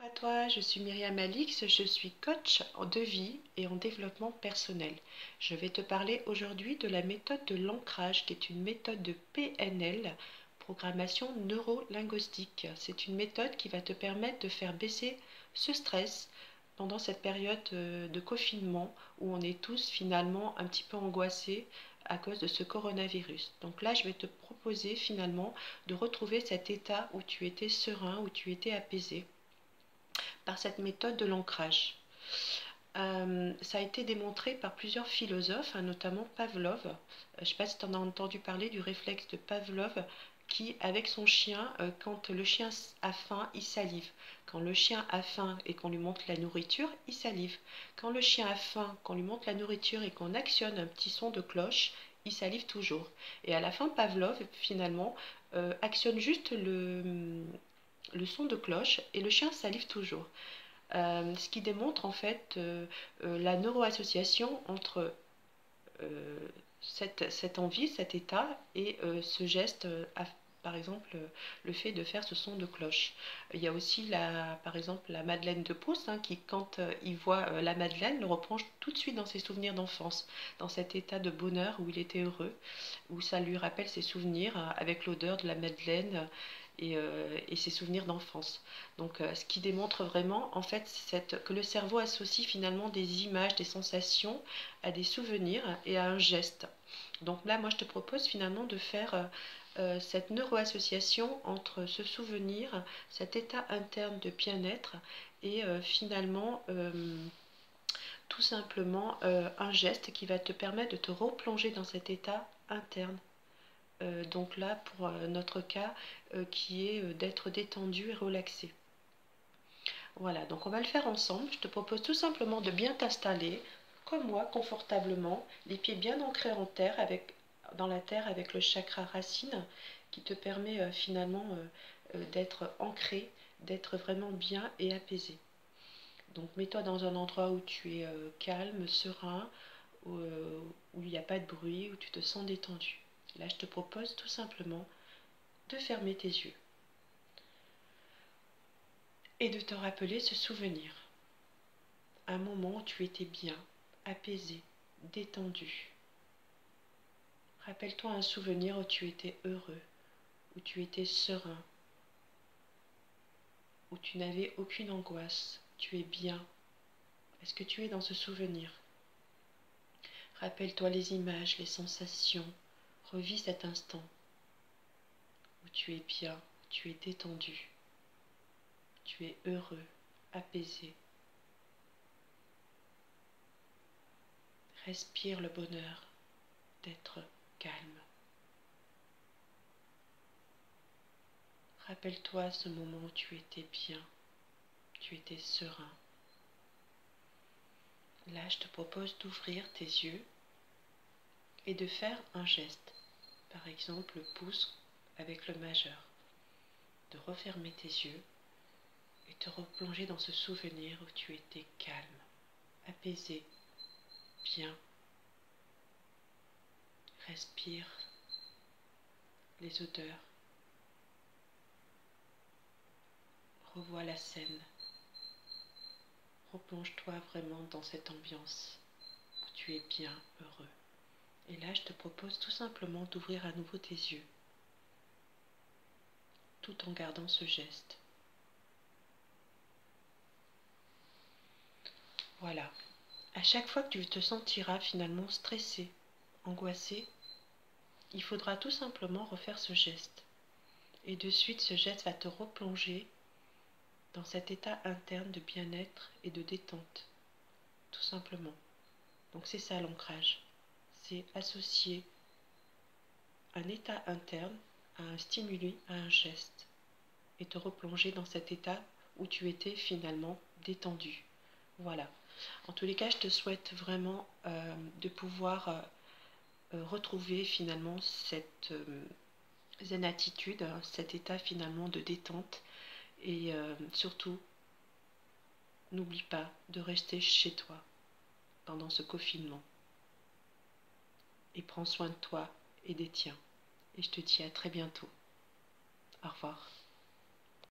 À toi, je suis Myriam Alix, je suis coach de vie et en développement personnel. Je vais te parler aujourd'hui de la méthode de l'ancrage, qui est une méthode de PNL, programmation neuro-linguistique. C'est une méthode qui va te permettre de faire baisser ce stress pendant cette période de confinement où on est tous finalement un petit peu angoissés à cause de ce coronavirus. Donc là, je vais te proposer finalement de retrouver cet état où tu étais serein, où tu étais apaisé par cette méthode de l'ancrage. Ça a été démontré par plusieurs philosophes, notamment Pavlov. Je ne sais pas si tu en as entendu parler du réflexe de Pavlov qui, avec son chien, quand le chien a faim, il salive. Quand le chien a faim et qu'on lui montre la nourriture, il salive. Quand le chien a faim, qu'on lui montre la nourriture et qu'on actionne un petit son de cloche, il salive toujours. Et à la fin, Pavlov, finalement, actionne juste le son de cloche et le chien salive toujours. Ce qui démontre en fait la neuroassociation entre cette envie, cet état et ce geste, par exemple le fait de faire ce son de cloche. Il y a aussi par exemple la Madeleine de Proust qui quand il voit la Madeleine le replonge tout de suite dans ses souvenirs d'enfance, dans cet état de bonheur où il était heureux, où ça lui rappelle ses souvenirs avec l'odeur de la Madeleine et ses souvenirs d'enfance. Donc ce qui démontre vraiment en fait que le cerveau associe finalement des images, des sensations à des souvenirs et à un geste. Donc là moi je te propose finalement de faire cette neuroassociation entre ce souvenir, cet état interne de bien-être et finalement tout simplement un geste qui va te permettre de te replonger dans cet état interne. Donc là, pour notre cas, qui est d'être détendu et relaxé. Voilà, donc on va le faire ensemble. Je te propose tout simplement de bien t'installer, comme moi, confortablement, les pieds bien ancrés en terre, dans la terre avec le chakra racine, qui te permet finalement d'être ancré, d'être vraiment bien et apaisé. Donc mets-toi dans un endroit où tu es calme, serein, où il n'y a pas de bruit, où tu te sens détendu. Là, je te propose tout simplement de fermer tes yeux et de te rappeler ce souvenir. Un moment où tu étais bien, apaisé, détendu. Rappelle-toi un souvenir où tu étais heureux, où tu étais serein, où tu n'avais aucune angoisse. Tu es bien. Est-ce que tu es dans ce souvenir? Rappelle-toi les images, les sensations. Revis cet instant où tu es bien, où tu es détendu. Tu es heureux, apaisé. Respire le bonheur d'être calme. Rappelle-toi ce moment où tu étais bien, tu étais serein. Là, je te propose d'ouvrir tes yeux et de faire un geste. Par exemple, le pouce avec le majeur. De refermer tes yeux et te replonger dans ce souvenir où tu étais calme, apaisé, bien. Respire les odeurs. Revois la scène. Replonge-toi vraiment dans cette ambiance où tu es bien heureux. Et là, je te propose tout simplement d'ouvrir à nouveau tes yeux, tout en gardant ce geste. Voilà. À chaque fois que tu te sentiras finalement stressé, angoissé, il faudra tout simplement refaire ce geste. Et de suite, ce geste va te replonger dans cet état interne de bien-être et de détente, tout simplement. Donc c'est ça l'ancrage. C'est associer un état interne à un stimuli, à un geste, et te replonger dans cet état où tu étais finalement détendu. Voilà. En tous les cas, je te souhaite vraiment de pouvoir retrouver finalement cette zen attitude, cet état finalement de détente. Et surtout, n'oublie pas de rester chez toi pendant ce confinement. Et prends soin de toi et des tiens. Et je te dis à très bientôt. Au revoir.